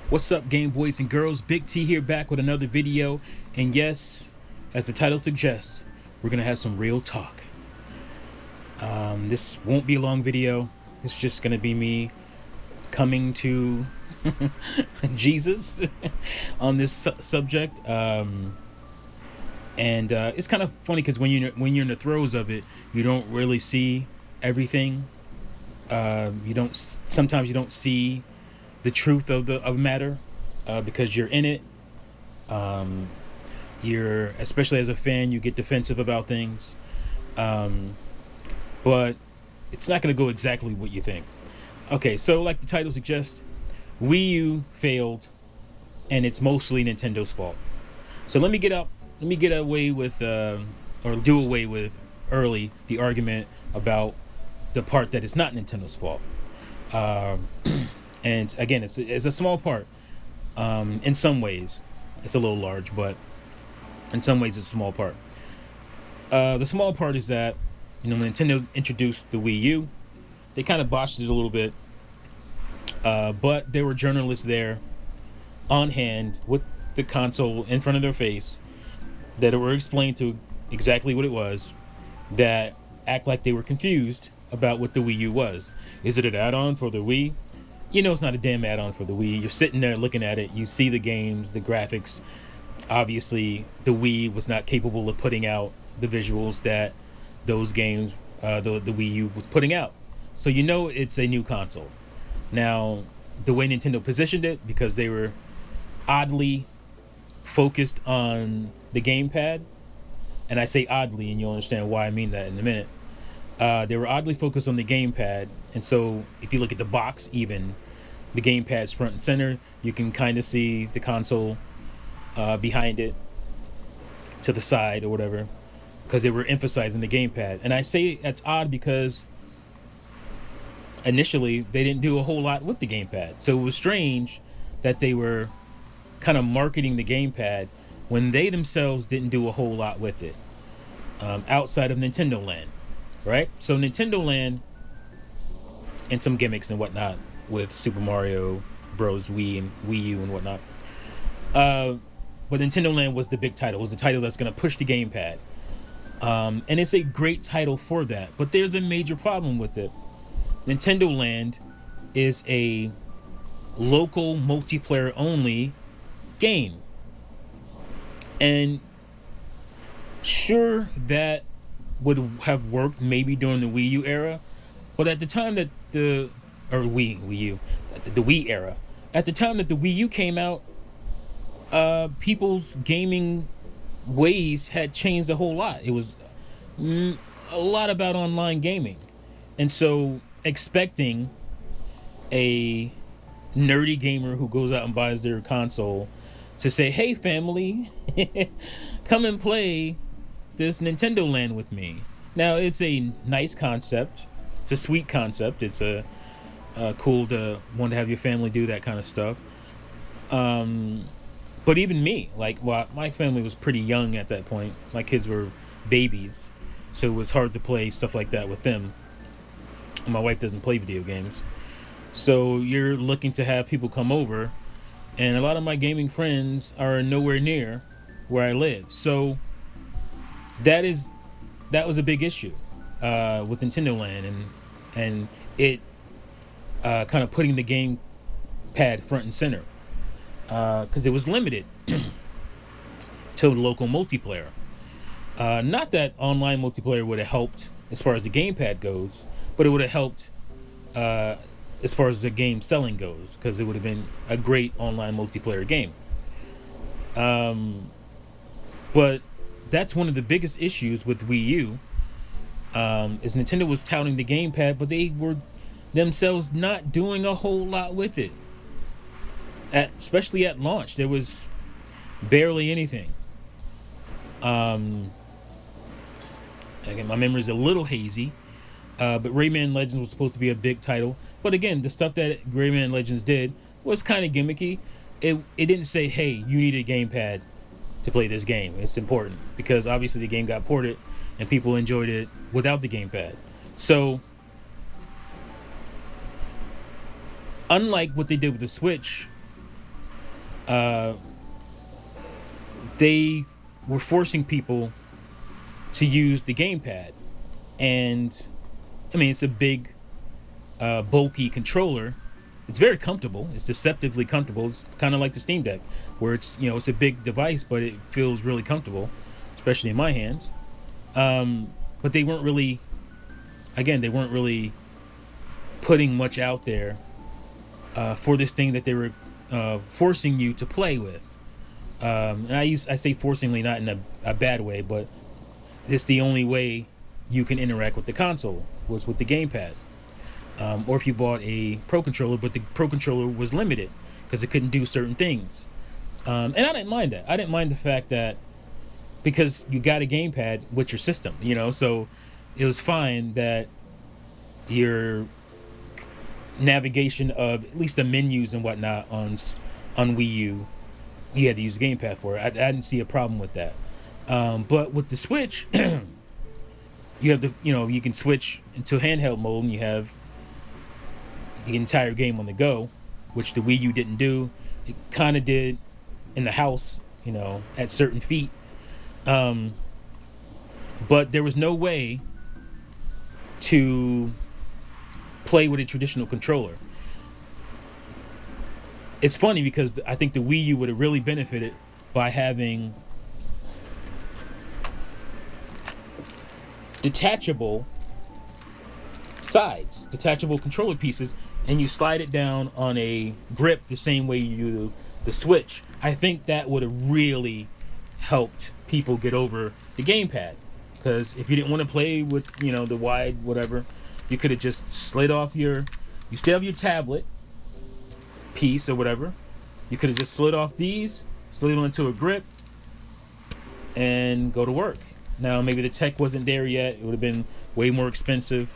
What's up, Game Boys and girls? Big T here, back with another video. And yes, as the title suggests, we're gonna have some real talk. This won't be a long video. It's just gonna be me coming to Jesus on this subject. It's kind of funny because when you're in the throes of it, you don't really see everything. Sometimes you don't see the truth of the matter because you're in it. You're, especially as a fan, you get defensive about things, but it's not going to go exactly what you think. Okay, so like the title suggests, Wii U failed, and it's mostly Nintendo's fault. So let me get away with or do away with early the argument about the part that is not Nintendo's fault. And again, it's a small part. In some ways, it's a little large, but in some ways, it's a small part. The small part is that, when Nintendo introduced the Wii U, they kind of botched it a little bit. But there were journalists there on hand with the console in front of their face that were explained to exactly what it was, that act like they were confused about what the Wii U was. Is it an add-on for the Wii? It's not a damn add-on for the Wii. You're sitting there looking at it. You see the games, the graphics. Obviously, the Wii was not capable of putting out the visuals that those games, the Wii U was putting out. So it's a new console. Now, the way Nintendo positioned it, because they were oddly focused on the GamePad, and I say oddly, and you'll understand why I mean that in a minute. They were oddly focused on the GamePad, and so if you look at the box, even the GamePad's front and center, you can kind of see the console behind it, to the side or whatever, because they were emphasizing the GamePad. And I say that's odd because initially they didn't do a whole lot with the GamePad, so it was strange that they were kind of marketing the GamePad when they themselves didn't do a whole lot with it, outside of Nintendo Land. Right? So Nintendo Land and some gimmicks and whatnot with Super Mario Bros. Wii and Wii U and whatnot. But Nintendo Land was the big title. It was the title that's going to push the GamePad. And it's a great title for that. But there's a major problem with it. Nintendo Land is a local multiplayer only game. And sure, that would have worked maybe during the Wii U era, but at the time that the Wii era, at the time that the Wii U came out, people's gaming ways had changed a whole lot. It was a lot about online gaming, and so expecting a nerdy gamer who goes out and buys their console to say, "Hey, family, come and play this Nintendo Land with me." Now, it's a nice concept. It's a sweet concept. It's a cool to want to have your family do that kind of stuff. But even me, my family was pretty young at that point. My kids were babies, so it was hard to play stuff like that with them. My wife doesn't play video games, so you're looking to have people come over, and a lot of my gaming friends are nowhere near where I live. So that was a big issue with Nintendo Land, and it kind of putting the GamePad front and center, because it was limited to local multiplayer. Not that online multiplayer would have helped as far as the GamePad goes, but it would have helped as far as the game selling goes, because it would have been a great online multiplayer game. But that's one of the biggest issues with Wii U, is Nintendo was touting the GamePad, but they were themselves not doing a whole lot with it. Especially at launch, there was barely anything. Again, my memory is a little hazy, but Rayman Legends was supposed to be a big title. But again, the stuff that Rayman Legends did was kind of gimmicky. It didn't say, "Hey, you need a GamePad to play this game." It's important because obviously the game got ported and people enjoyed it without the GamePad. So unlike what they did with the Switch, uh, they were forcing people to use the GamePad. And I mean, it's a big, bulky controller. It's very comfortable. It's deceptively comfortable. It's kind of like the Steam Deck, where it's a big device, but it feels really comfortable, especially in my hands. But they weren't really, again, they weren't really putting much out there for this thing that they were forcing you to play with. And I say forcingly, not in a bad way, but it's the only way you can interact with the console was with the GamePad. Or if you bought a Pro Controller, but the Pro Controller was limited because it couldn't do certain things. And I didn't mind that. I didn't mind the fact that because you got a GamePad with your system, so it was fine that your navigation of at least the menus and whatnot on Wii U, you had to use the GamePad for it. I didn't see a problem with that. But with the Switch, you have you can switch into handheld mode and you have the entire game on the go, which the Wii U didn't do. It kind of did in the house, at certain feet. But there was no way to play with a traditional controller. It's funny because I think the Wii U would have really benefited by having detachable sides, detachable controller pieces, and you slide it down on a grip the same way you do the Switch. I think that would have really helped people get over the GamePad, because if you didn't want to play with the wide whatever, you could have just slid off you still have your tablet piece or whatever, you could have just slid off these, slid onto a grip, and go to work. Now maybe the tech wasn't there yet, it would have been way more expensive,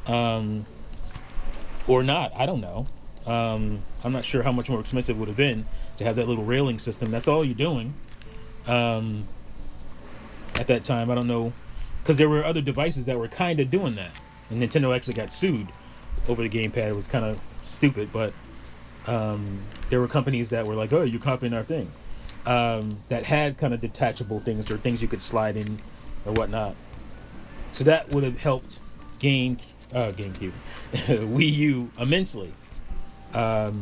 or not, I don't know. I'm not sure how much more expensive it would have been to have that little railing system. That's all you're doing at that time. I don't know, because there were other devices that were kind of doing that, and Nintendo actually got sued over the GamePad. It was kind of stupid, but there were companies that were like, oh, you're copying our thing, that had kind of detachable things or things you could slide in or whatnot. So that would have helped GameCube Wii U immensely. But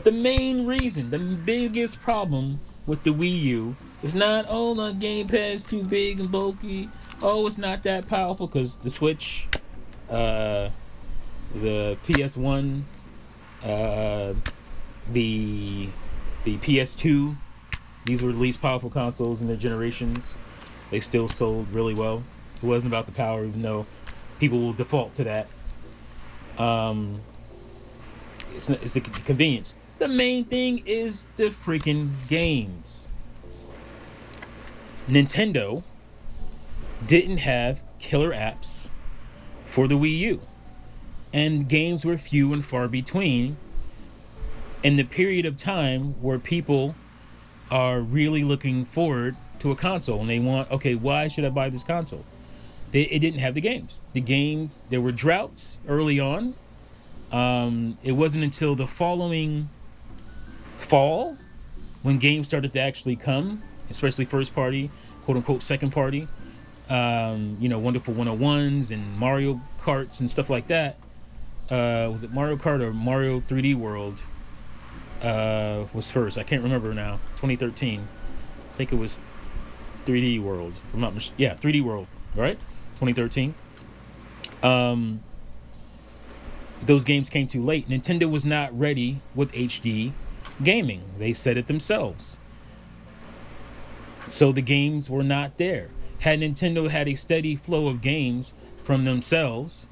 the main reason, the biggest problem with the Wii U is not, oh, the gamepad's too big and bulky, oh, it's not that powerful, because the Switch, the PS1, the PS2, these were the least powerful consoles in their generations. They still sold really well. It wasn't about the power, even though people will default to that. It's the convenience. The main thing is the freaking games. Nintendo didn't have killer apps for the Wii U, and games were few and far between in the period of time where people are really looking forward to a console and they want, okay, why should I buy this console? It didn't have the games. There were droughts early on. It wasn't until the following fall when games started to actually come, especially first party, quote unquote second party, Wonderful 101s and Mario Karts and stuff like that. Was it Mario Kart or Mario 3D World was first? I can't remember now. 2013. I think it was 3D World. If I'm not 3D World, right? 2013. Those games came too late. Nintendo was not ready with HD gaming. They said it themselves. So the games were not there. Had Nintendo had a steady flow of games from themselves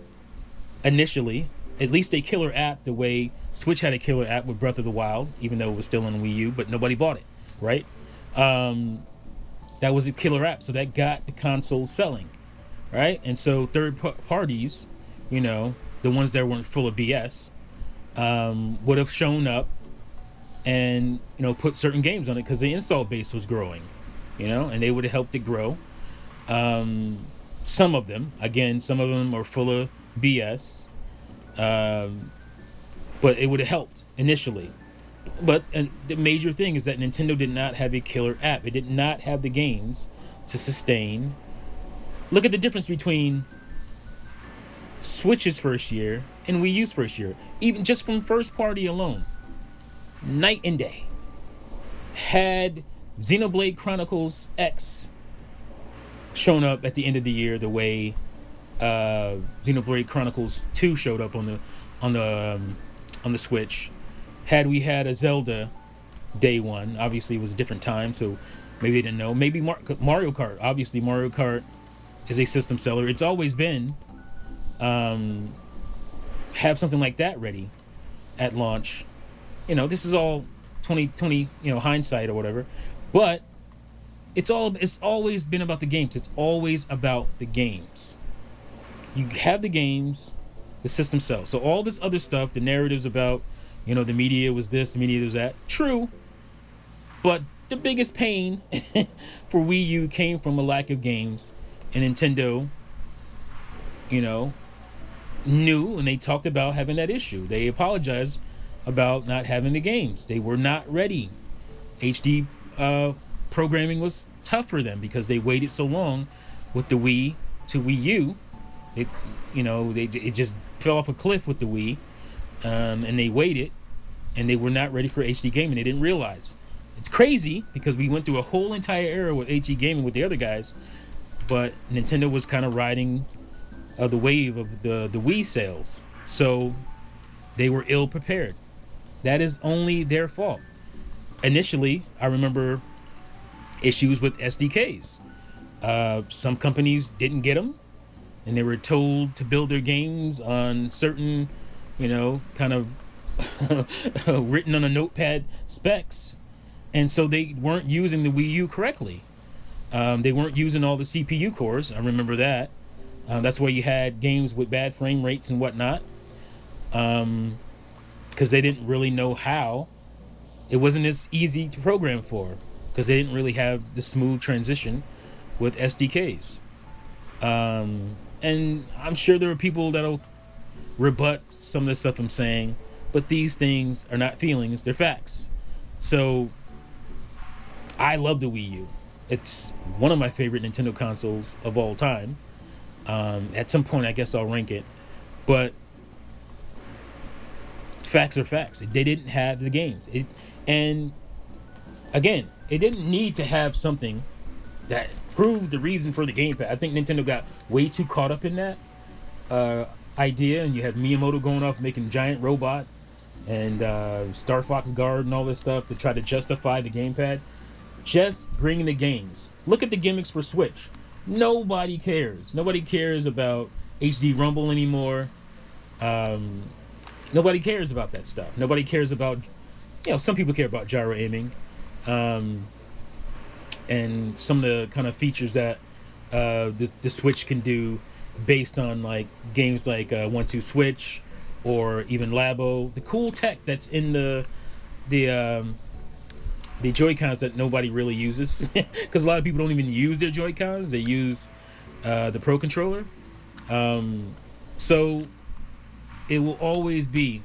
initially, at least a killer app the way Switch had a killer app with Breath of the Wild, even though it was still on Wii U, but nobody bought it, right? That was a killer app, so that got the console selling, right? And so third parties, the ones that weren't full of BS, would have shown up and put certain games on it because the install base was growing, and they would have helped it grow. Some of them are full of BS, but it would have helped initially. But and the major thing is that Nintendo did not have a killer app. It did not have the games to sustain. Look at the difference between Switch's first year and Wii U's first year. Even just from first party alone, night and day. Had Xenoblade Chronicles X shown up at the end of the year the way Xenoblade Chronicles 2 showed up on the Switch, had we had a Zelda day one, obviously it was a different time, so maybe they didn't know. Maybe Mario Kart. Obviously, Mario Kart is a system seller. It's always been have something like that ready at launch. This is all 2020, hindsight or whatever. But it's always been about the games. It's always about the games. You have the games, the system sells. So all this other stuff, the narratives about, the media was this, the media was that. True. But the biggest pain for Wii U came from a lack of games. And Nintendo, knew, and they talked about having that issue. They apologized about not having the games. They were not ready. HD programming was tough for them because they waited so long with the Wii to Wii U. It just fell off a cliff with the Wii, and they waited, and they were not ready for HD gaming. They didn't realize. It's crazy because we went through a whole entire era with HD gaming with the other guys, but Nintendo was kind of riding the wave of the Wii sales, so they were ill prepared. That is only their fault. Initially, I remember issues with SDKs. Some companies didn't get them, and they were told to build their games on certain, kind of written on a notepad specs, and so they weren't using the Wii U correctly. They weren't using all the CPU cores. I remember that. That's why you had games with bad frame rates and whatnot, because they didn't really know how. It wasn't as easy to program for because they didn't really have the smooth transition with SDKs. And I'm sure there are people that'll rebut some of the stuff I'm saying, but these things are not feelings, they're facts. So I love the Wii U. It's one of my favorite Nintendo consoles of all time. At some point, I guess I'll rank it. But facts are facts. They didn't have the games. And again, it didn't need to have something that proved the reason for the GamePad. I think Nintendo got way too caught up in that idea. And you had Miyamoto going off making giant robot and Star Fox Guard and all this stuff to try to justify the GamePad. Just bring the games. Look at the gimmicks for Switch. Nobody cares. Nobody cares about HD Rumble anymore. Nobody cares about that stuff. Nobody cares about, some people care about gyro aiming, and some of the kind of features that the Switch can do based on like games like 1-2 Switch or even Labo. The cool tech that's in the Joy-Cons that nobody really uses because a lot of people don't even use their Joy-Cons. They use the Pro Controller. So it will always be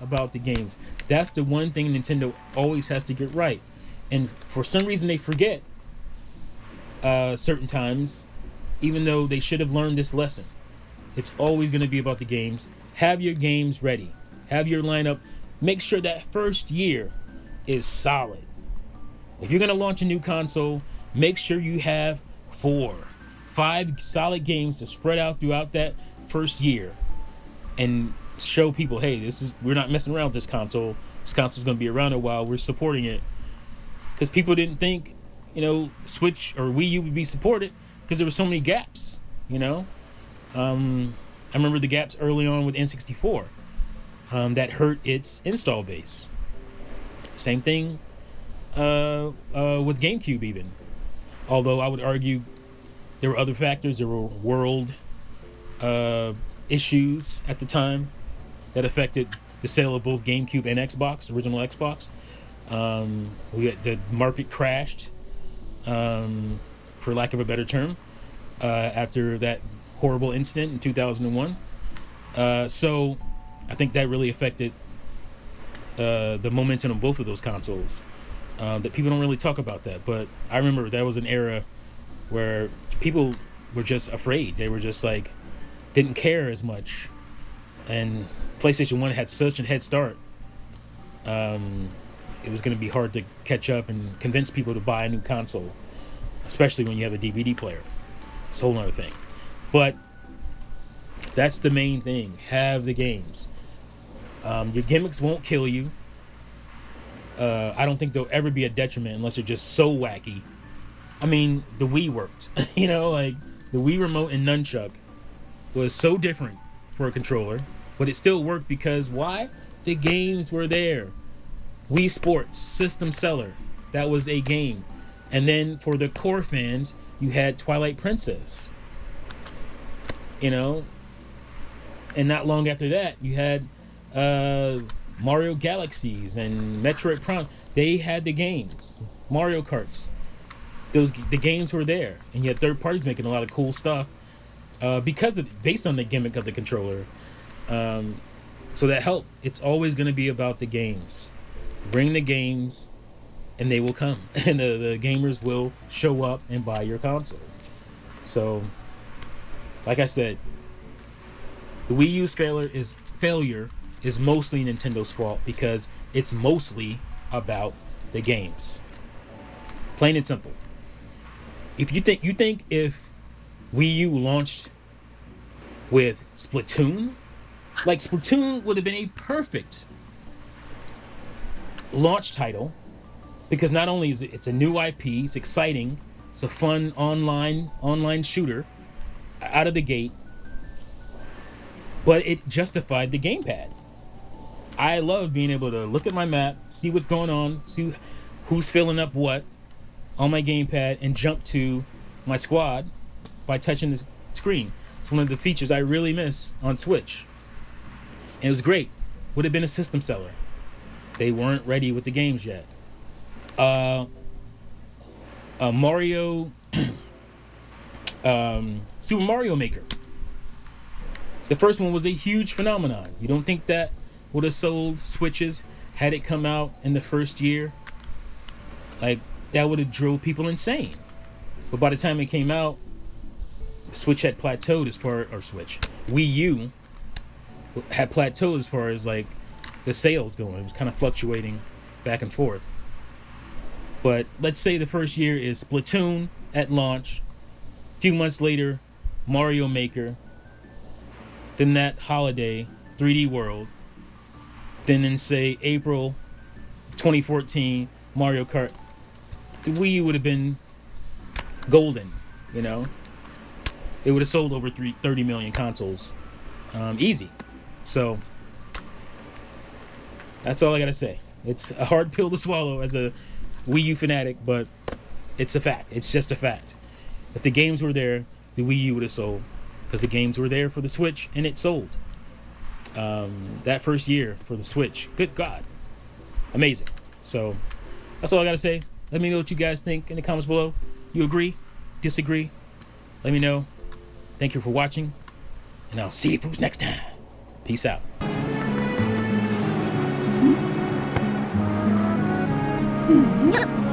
about the games. That's the one thing Nintendo always has to get right. And for some reason they forget certain times, even though they should have learned this lesson. It's always going to be about the games. Have your games ready. Have your lineup. Make sure that first year is solid. If you're going to launch a new console, make sure you have 4-5 solid games to spread out throughout that first year and show people, hey, we're not messing around with this console. This console's going to be around a while. We're supporting it. Because people didn't think, Switch or Wii U would be supported because there were so many gaps, I remember the gaps early on with N64 that hurt its install base. Same thing with GameCube even. Although I would argue there were other factors. There were world issues at the time that affected the sale of both GameCube and Xbox, original Xbox. The market crashed, for lack of a better term, after that horrible incident in 2001. So I think that really affected the momentum of both of those consoles. That people don't really talk about that, but I remember that was an era where people were just afraid. They were just like, didn't care as much. And PlayStation 1 had such a head start. It was going to be hard to catch up and convince people to buy a new console, especially when you have a DVD player. It's a whole other thing. But that's the main thing. Have the games. Your gimmicks won't kill you. I don't think there'll ever be a detriment unless they're just so wacky. I mean, the Wii worked. You know, like the Wii remote and nunchuck was so different for a controller, but it still worked because why? The games were there. Wii Sports, system seller. That was a game. And then for the core fans, you had Twilight Princess. You know? And not long after that, you had Mario Galaxies and Metroid Prime. They had the games. Mario Karts. The games were there. And you had third parties making a lot of cool stuff based on the gimmick of the controller. So that helped. It's always going to be about the games. Bring the games, and they will come. And the gamers will show up and buy your console. So, like I said, the Wii U's failure is mostly Nintendo's fault because it's mostly about the games. Plain and simple. If you think if Wii U launched with Splatoon, like Splatoon would have been a perfect launch title because not only is it's a new IP, it's exciting, it's a fun online shooter out of the gate, but it justified the GamePad. I love being able to look at my map, see what's going on, see who's filling up what on my GamePad, and jump to my squad by touching the screen. It's one of the features I really miss on Switch. And it was great. Would have been a system seller. They weren't ready with the games yet. Mario, Super Mario Maker. The first one was a huge phenomenon. You don't think that would have sold Switches had it come out in the first year? Like, that would have drove people insane. But by the time it came out, Switch had plateaued Wii U had plateaued as far as like the sales going. It was kind of fluctuating back and forth. But let's say the first year is Splatoon at launch. A few months later, Mario Maker. Then that holiday, 3D World. Then in say April 2014, Mario Kart. The Wii U would have been golden, you know. It would have sold over 30 million consoles, easy. So that's all I gotta say. It's a hard pill to swallow as a Wii U fanatic, but it's a fact. It's just a fact. If the games were there, the Wii U would have sold because the games were there for the Switch and it sold. That first year for the Switch, good God, amazing. So that's all I gotta say. Let me know what you guys think in the comments below. You agree? Disagree? Let me know. Thank you for watching, and I'll see you fools next time. Peace out. Yep.